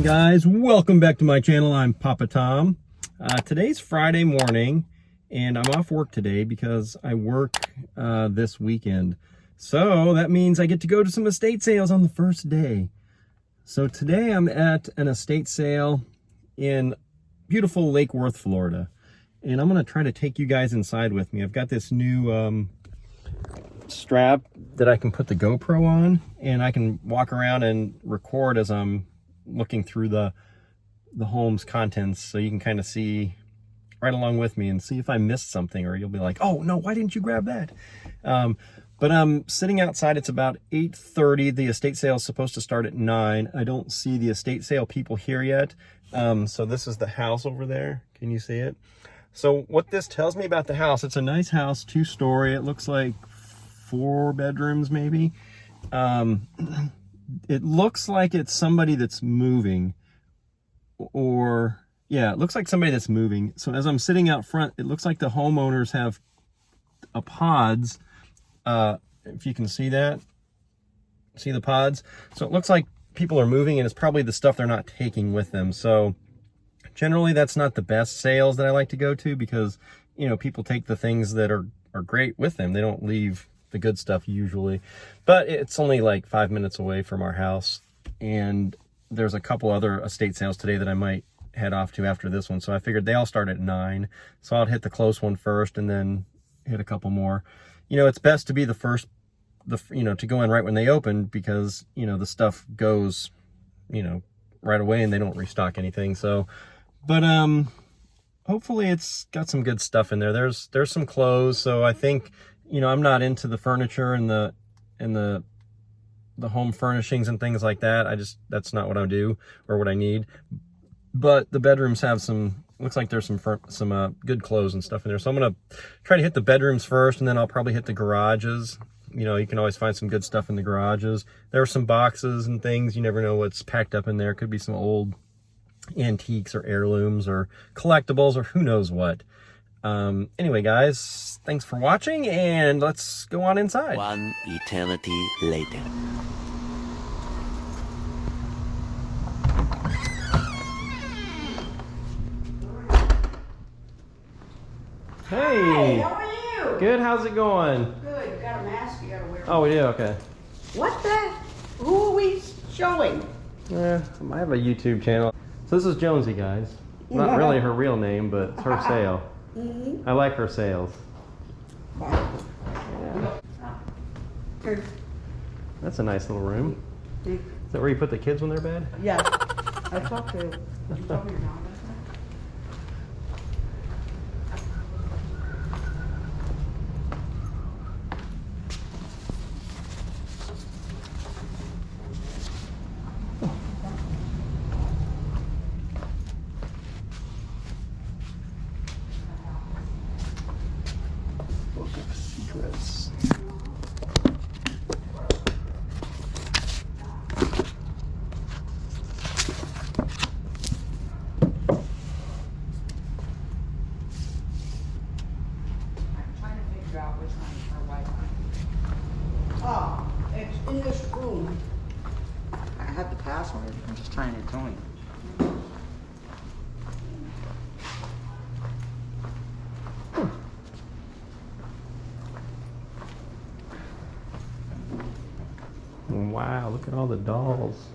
guys, welcome back to my channel. I'm Papatom. Today's Friday morning and I'm off work today because I work this weekend. So that means I get to go to some estate sales on the first day. So today I'm at an estate sale in beautiful Lake Worth, Florida. And I'm going to try to take you guys inside with me. I've got this new strap that I can put the GoPro on, and I can walk around and record as I'm looking through the home's contents, so you can kind of see right along with me and see if I missed something, or you'll be like, oh no, why didn't you grab that? But I'm sitting outside. It's about 8:30. The estate sale is supposed to start at 9. I don't see the estate sale people here yet. So this is the house over there. Can you see it? So what this tells me about the house, it's a nice house, 2-story. It looks like 4 bedrooms maybe. It looks like it's somebody that's moving, or yeah, it looks like somebody that's moving. So as I'm sitting out front, it looks like the homeowners have pods. If you can see that, see the pods? So it looks like people are moving, and it's probably the stuff they're not taking with them. So generally that's not the best sales that I like to go to, because, you know, people take the things that are great with them. They don't leave the good stuff usually. But it's only like 5 minutes away from our house, and there's a couple other estate sales today that I might head off to after this one. So I figured they all start at 9, so I'll hit the close one first and then hit a couple more. You know, it's best to be the first, to go in right when they open, because, you know, the stuff goes, you know, right away and they don't restock anything. So, but hopefully it's got some good stuff in there. There's some clothes. So I think, you know, I'm not into the furniture and the home furnishings and things like that. That's not what I do or what I need. But the bedrooms have some, looks like there's some good clothes and stuff in there. So I'm going to try to hit the bedrooms first, and then I'll probably hit the garages. You know, you can always find some good stuff in the garages. There are some boxes and things. You never know what's packed up in there. Could be some old antiques or heirlooms or collectibles or who knows what. Anyway, guys, thanks for watching, and let's go on inside. One eternity later. Hey, how are you? Good, how's it going? Good, you got a mask you gotta wear. Oh, we do? Okay. What the? Who are we showing? Yeah, I have a YouTube channel. So this is Jonesy, guys. Not really her real name, but it's her sale. I like her sales. Wow. Yeah. That's a nice little room. Is that where you put the kids when they're bad? Yeah, I talked to you. You told me your mom. Book of Secrets. Out which one is her white one. Oh, it's in this room. I have the password. I'm just trying to join. Wow, look at all the dolls.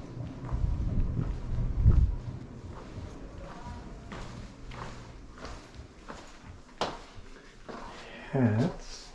Hats.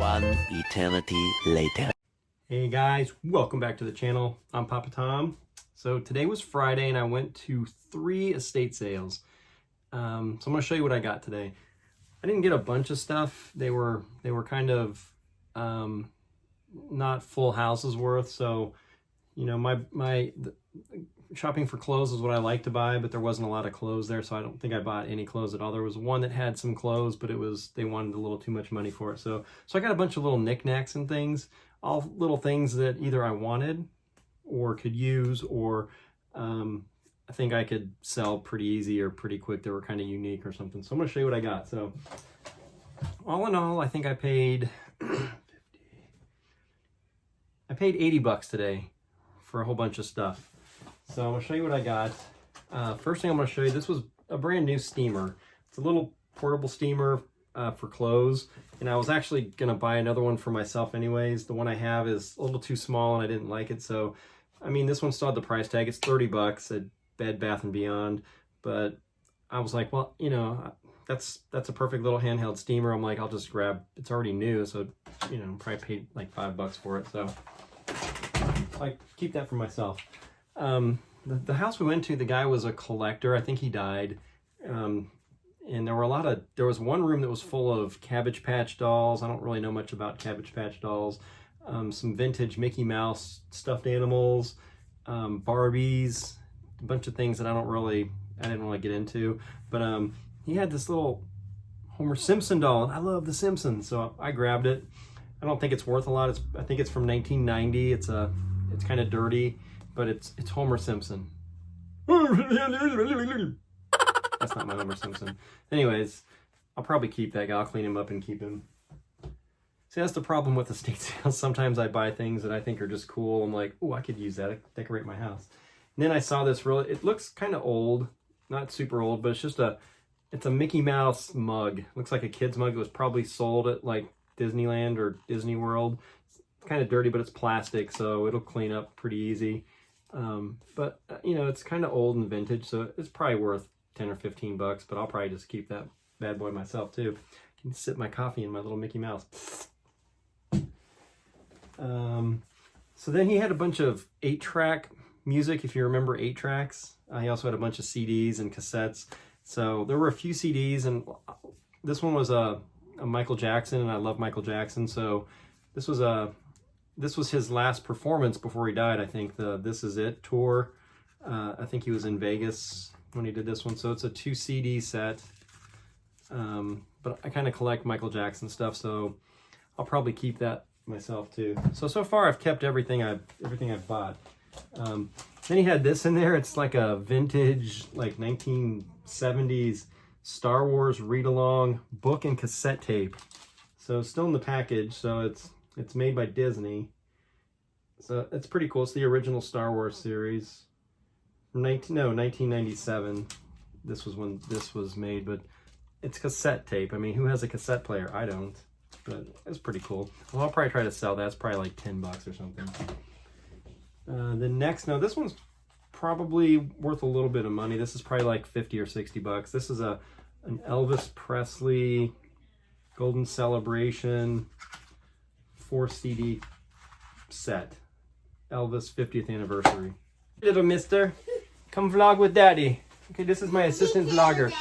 One eternity later. Hey guys, welcome back to the channel. I'm Papatom. So today was Friday and I went to 3 estate sales. So I'm going to show you what I got today. I didn't get a bunch of stuff. They were kind of not full houses worth. So, you know, my shopping for clothes is what I like to buy, but there wasn't a lot of clothes there, so I don't think I bought any clothes at all. There was one that had some clothes, but they wanted a little too much money for it. So I got a bunch of little knickknacks and things, all little things that either I wanted or could use, or I think I could sell pretty easy or pretty quick. They were kind of unique or something. So I'm going to show you what I got. So all in all, I think I paid $80 today for a whole bunch of stuff. So I'm going to show you what I got. First thing I'm going to show you, this was a brand new steamer. It's a little portable steamer for clothes. And I was actually going to buy another one for myself anyways. The one I have is a little too small and I didn't like it. So, I mean, this one still had the price tag. It's $30 at Bed Bath & Beyond. But I was like, well, you know, that's a perfect little handheld steamer. I'm like, I'll just grab, it's already new. So, you know, probably paid like $5 for it. So I keep that for myself. The house we went to, the guy was a collector. I think he died. And there was one room that was full of Cabbage Patch dolls. I don't really know much about Cabbage Patch dolls. Some vintage Mickey Mouse stuffed animals, Barbies, a bunch of things that I didn't really get into. But he had this little Homer Simpson doll, and I love The Simpsons, so I grabbed it. I don't think it's worth a lot. I think it's from 1990. It's kind of dirty, but it's Homer Simpson. That's not my Homer Simpson. Anyways, I'll probably keep that guy. I'll clean him up and keep him. See, that's the problem with estate sales. Sometimes I buy things that I think are just cool. I'm like, oh, I could use that. I could decorate my house. And then I saw this it looks kind of old, not super old, but it's a Mickey Mouse mug. Looks like a kid's mug. It was probably sold at like Disneyland or Disney World. It's kind of dirty, but it's plastic, so it'll clean up pretty easy. But you know, it's kind of old and vintage, so it's probably worth 10 or 15 bucks, but I'll probably just keep that bad boy myself too. I can sip my coffee in my little Mickey Mouse. So then he had a bunch of 8-track music, if you remember 8-tracks. He also had a bunch of CDs and cassettes. So there were a few CDs, and this one was a Michael Jackson, and I love Michael Jackson. So this was his last performance before he died, I think, the This Is It tour. I think he was in Vegas when he did this one. So it's a 2 CD set. But I kind of collect Michael Jackson stuff, so I'll probably keep that myself too. So far I've kept everything I've bought. Then he had this in there. It's like a vintage, like 1970s Star Wars read-along book and cassette tape. So still in the package. So it's made by Disney. So it's pretty cool. It's the original Star Wars series. 1997. This was when this was made, but it's cassette tape. I mean, who has a cassette player? I don't, but it's pretty cool. Well, I'll probably try to sell that. It's probably like $10 or something. The next, now this one's probably worth a little bit of money. This is probably like 50 or 60 bucks. This is an Elvis Presley Golden Celebration 4 CD set. Elvis 50th anniversary. Little mister, come vlog with daddy. Okay, this is my assistant vlogger.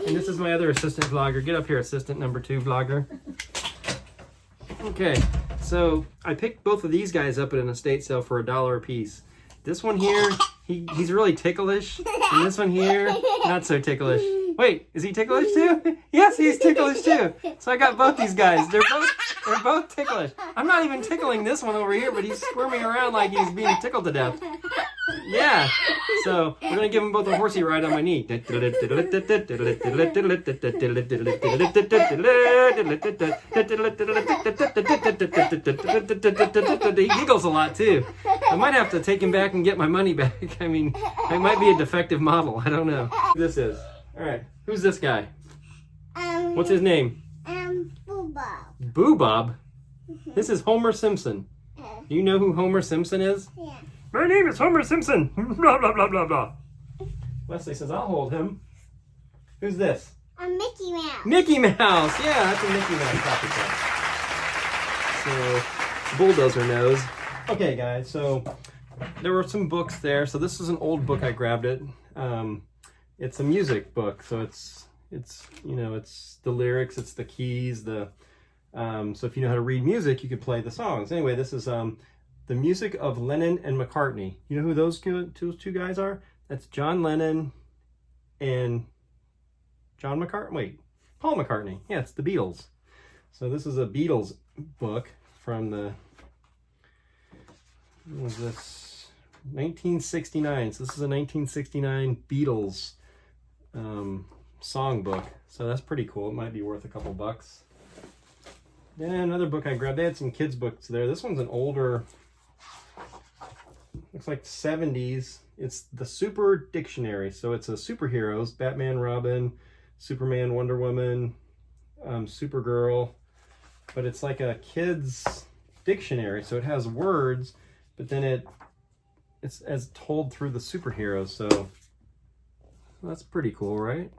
And this is my other assistant vlogger. Get up here, assistant number 2 vlogger. Okay, so I picked both of these guys up at an estate sale for $1 a piece. This one here, he's really ticklish. And this one here, not so ticklish. Wait, is he ticklish too? Yes, he's ticklish too. So I got both these guys. They're both ticklish. I'm not even tickling this one over here, but he's squirming around like he's being tickled to death. Yeah. So we're gonna give them both a horsey ride on my knee. He giggles a lot too. I might have to take him back and get my money back. I mean, I might be a defective model. I don't know. This is. All right. Who's this guy? What's his name? Boo Bob. Boo Bob? This is Homer Simpson. Do you know who Homer Simpson is? Yeah. My name is Homer Simpson. Blah, blah, blah, blah, blah. Wesley says, I'll hold him. Who's this? Mickey Mouse. Mickey Mouse. Yeah, that's a Mickey Mouse copycat. So, bulldozer nose. Okay, guys, so there were some books there. So this is an old book. I grabbed it. It's a music book, so it's you know, it's the lyrics, it's the keys, so if you know how to read music, you could play the songs. Anyway, this is the music of Lennon and McCartney. You know who those two guys are? That's John Lennon and John McCartney. Wait, Paul McCartney. Yeah, it's the Beatles. So this is a Beatles book from the, what was this? 1969. So this is a 1969 Beatles songbook. So that's pretty cool. It might be worth a couple bucks. Then another book I grabbed. They had some kids books there. This one's an older, looks like 70s. It's the Super Dictionary. So it's a superheroes: Batman, Robin, Superman, Wonder Woman, Supergirl. But it's like a kid's dictionary. So it has words, but then it's as told through the superheroes. So that's pretty cool, right?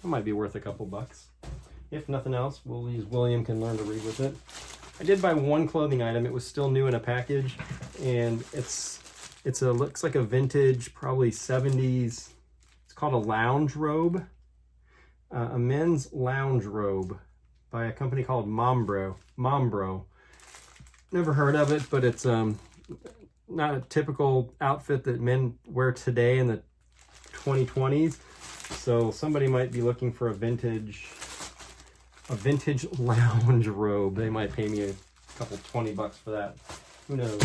It might be worth a couple bucks. If nothing else, William can learn to read with it. I did buy one clothing item. It was still new in a package, and looks like a vintage, probably 70s. It's called a lounge robe, a men's lounge robe by a company called Mombro. Never heard of it, but it's not a typical outfit that men wear today in the 2020s. So somebody might be looking for a vintage lounge robe. They might pay me a couple $20 for that. Who knows?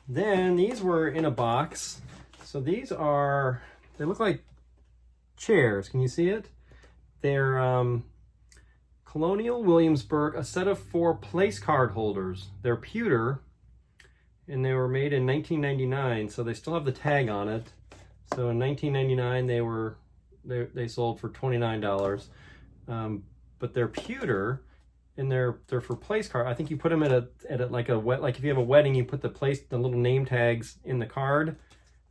Then these were in a box. So they look like chairs. Can you see it? They're Colonial Williamsburg, a set of 4 place card holders. They're pewter, and they were made in 1999, so they still have the tag on it. So in 1999, they sold for $29, but they're pewter, and they're for place card. I think you put them like if you have a wedding, you put the little name tags in the card,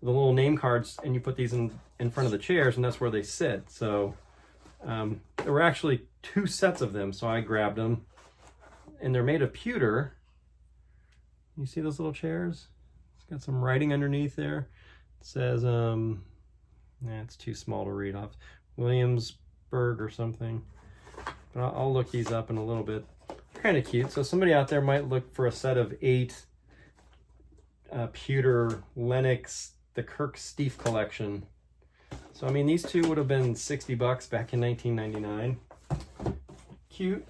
the little name cards, and you put these in front of the chairs, and that's where they sit. So there were actually 2 sets of them, so I grabbed them, and they're made of pewter. You see those little chairs? It's got some writing underneath there. It says, it's too small to read off. Williamsburg or something. But I'll look these up in a little bit. They're kind of cute. So somebody out there might look for a set of 8 pewter Lenox, the Kirk Steiff collection. So, I mean, these 2 would have been $60 back in 1999. Cute.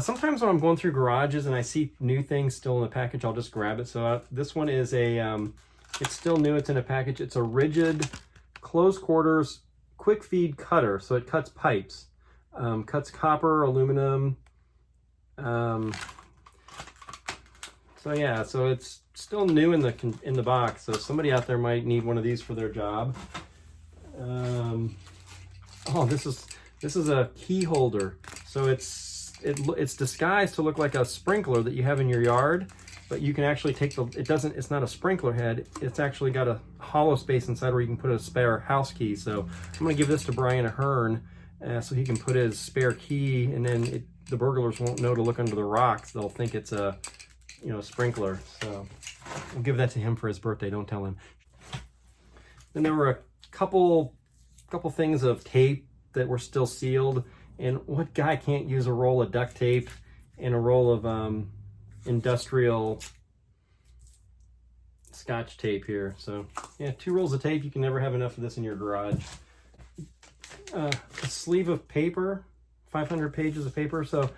Sometimes when I'm going through garages and I see new things still in the package, I'll just grab it. So this one is it's still new. It's in a package. It's a rigid, close quarters, quick feed cutter. So it cuts pipes, cuts copper, aluminum. So yeah, so it's still new in the box. So somebody out there might need one of these for their job. Oh, this is a key holder. So it's disguised to look like a sprinkler that you have in your yard, but you can actually take it's not a sprinkler head. It's actually got a hollow space inside where you can put a spare house key. So I'm going to give this to Brian Ahern so he can put his spare key, and then the burglars won't know to look under the rocks. They'll think it's a sprinkler. So we'll give that to him for his birthday. Don't tell him. Then there were a couple things of tape that were still sealed. And what guy can't use a roll of duct tape and a roll of industrial Scotch tape here? So yeah, 2 rolls of tape. You can never have enough of this in your garage. A sleeve of paper, 500 pages of paper. So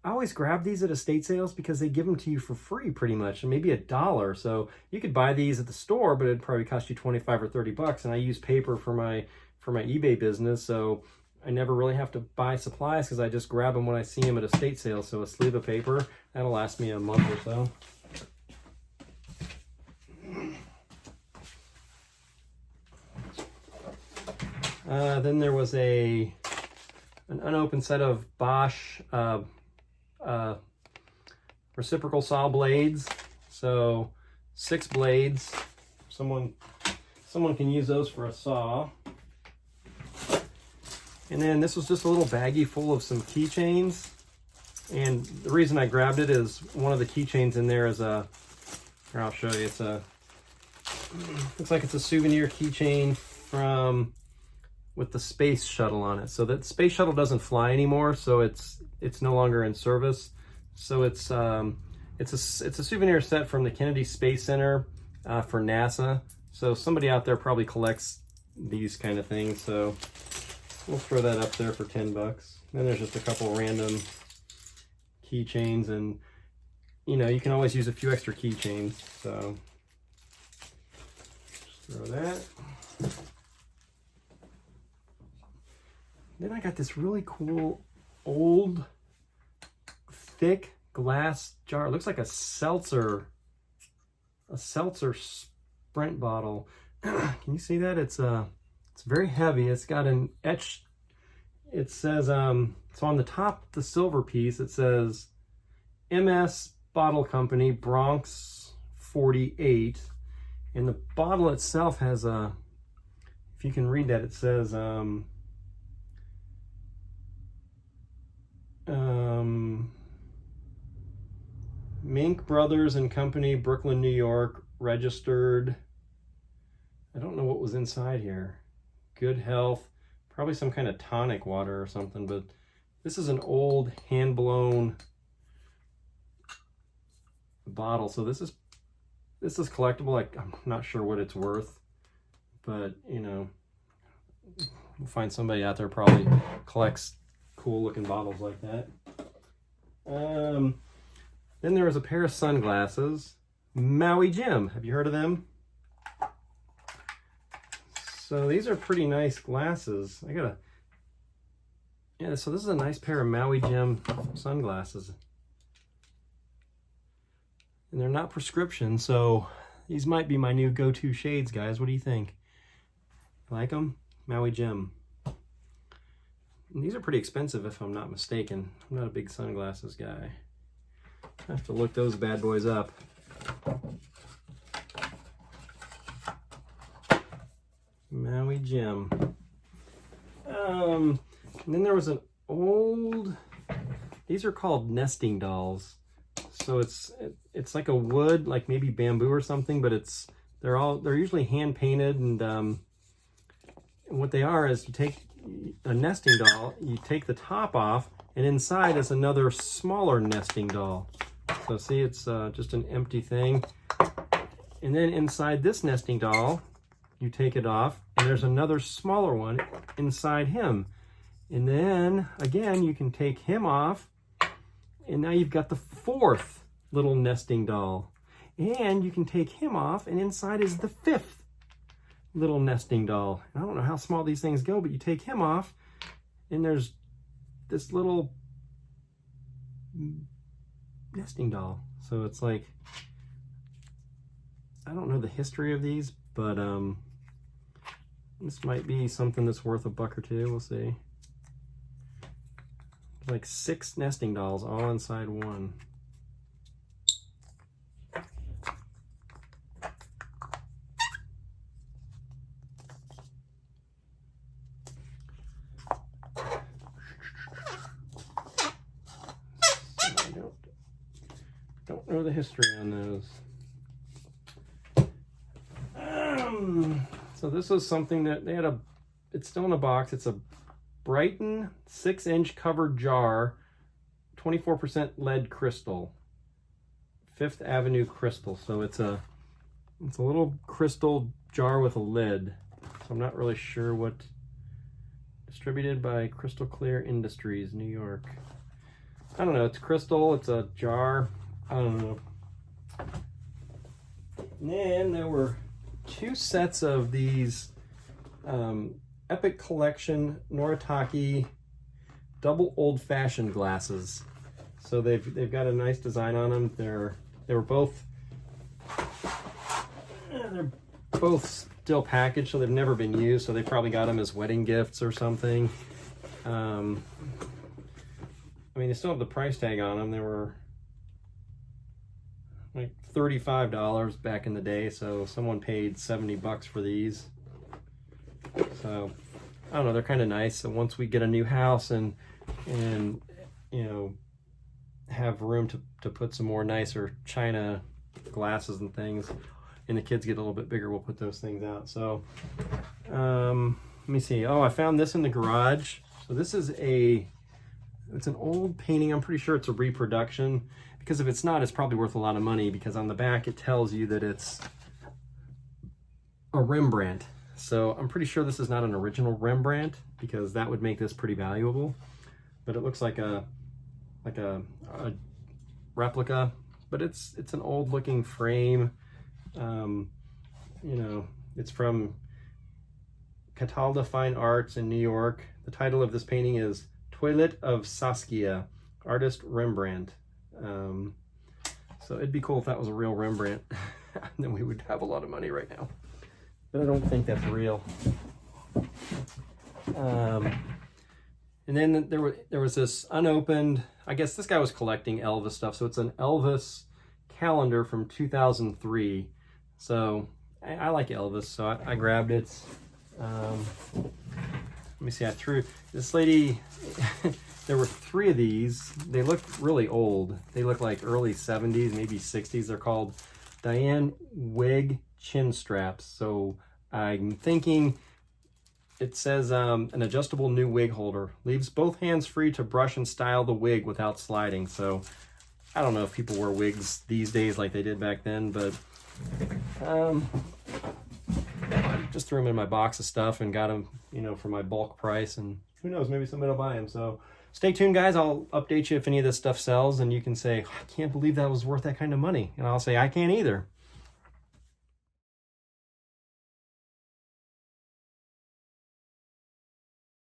I always grab these at estate sales because they give them to you for free pretty much, and maybe $1. So you could buy these at the store, but it'd probably cost you 25 or 30 bucks. And I use paper for my eBay business, so I never really have to buy supplies because I just grab them when I see them at estate sales. So a sleeve of paper, that'll last me a month or so. Then there was an unopened set of Bosch reciprocal saw blades. So 6 blades. Someone can use those for a saw. And then this was just a little baggie full of some keychains. And the reason I grabbed it is one of the keychains in there is a, here I'll show you, it's a, looks like it's a souvenir keychain from, with the space shuttle on it. So that space shuttle doesn't fly anymore, so it's no longer in service. So it's a souvenir set from the Kennedy Space Center for NASA. So somebody out there probably collects these kind of things. So we'll throw that up there for 10 bucks. Then there's just a couple random keychains, and you know, you can always use a few extra keychains. So just throw that. Then I got this really cool old thick glass jar. It looks like a seltzer Sprint bottle. Can you see that? It's very heavy. It's got an etched, it says so on the top, the silver piece, it says MS Bottle Company, Bronx 48. And the bottle itself has a, if you can read that, it says Mink Brothers and Company, Brooklyn, New York, registered. I don't know what was inside here. Good health, probably some kind of tonic water or something, but this is an old hand-blown bottle. So this is collectible. I'm not sure what it's worth, but you know, we'll find somebody out there probably collects cool looking bottles like that. Then there was a pair of sunglasses, Maui Jim. Have you heard of them? So these are pretty nice glasses. Yeah, so this is a nice pair of Maui Jim sunglasses. And they're not prescription, so these might be my new go-to shades, guys. What do you think? Like them? Maui Jim. And these are pretty expensive if I'm not mistaken. I'm not a big sunglasses guy. I have to look those bad boys up. Maui Jim. And then there was an old, these are called nesting dolls. So it's like a wood, like maybe bamboo or something, but they're usually hand painted, and what they are is you take a nesting doll, you take the top off, and inside is another smaller nesting doll. So see, it's just an empty thing. And then inside this nesting doll, you take it off, and there's another smaller one inside him. And then again, you can take him off, and now you've got the fourth little nesting doll. And you can take him off, and inside is the fifth little nesting doll. I don't know how small these things go, but you take him off, and there's this little nesting doll. So it's like, I don't know the history of these, but this might be something that's worth $1 or $2. We'll see. Like 6 nesting dolls all inside one. Don't know the history on those. So this was something that they had it's still in a box. It's a Brighton 6-inch covered jar, 24% lead crystal, Fifth Avenue crystal. So it's a little crystal jar with a lid. So I'm not really sure what. Distributed by Crystal Clear Industries, New York. I don't know. It's crystal. It's a jar. I don't know. And then there were 2 sets of these Epic Collection Noritake double old-fashioned glasses. So they've got a nice design on them. They're both still packaged, so they've never been used. So they probably got them as wedding gifts or something. I mean, they still have the price tag on them. They were like $35 back in the day, so someone paid $70 for these. So I don't know, they're kind of nice. So once we get a new house and you know, have room to put some more nicer china glasses and things, and the kids get a little bit bigger, we'll put those things out. So let me see. Oh, I found this in the garage. So this is it's an old painting. I'm pretty sure it's a reproduction, because if it's not, it's probably worth a lot of money, because on the back it tells you that it's a Rembrandt. So I'm pretty sure this is not an original Rembrandt, because that would make this pretty valuable. But it looks like a replica, but it's an old looking frame. You know, it's from Catalda Fine Arts in New York. The title of this painting is Toilet of Saskia, artist Rembrandt. So it'd be cool if that was a real Rembrandt. Then we would have a lot of money right now. But I don't think that's real. And then there was this unopened, I guess this guy was collecting Elvis stuff. So it's an Elvis calendar from 2003. So I like Elvis, so I grabbed it. Let me see, I threw, this lady, there were 3 of these. They look really old. They look like early 70s, maybe 60s. They're called Diane Wig Chin Straps. So I'm thinking it says an adjustable new wig holder. Leaves both hands free to brush and style the wig without sliding. So I don't know if people wear wigs these days like they did back then, but I just threw them in my box of stuff and got them, you know, for my bulk price, and who knows, maybe somebody will buy them. So stay tuned, guys. I'll update you if any of this stuff sells, and you can say, I can't believe that was worth that kind of money. And I'll say, I can't either.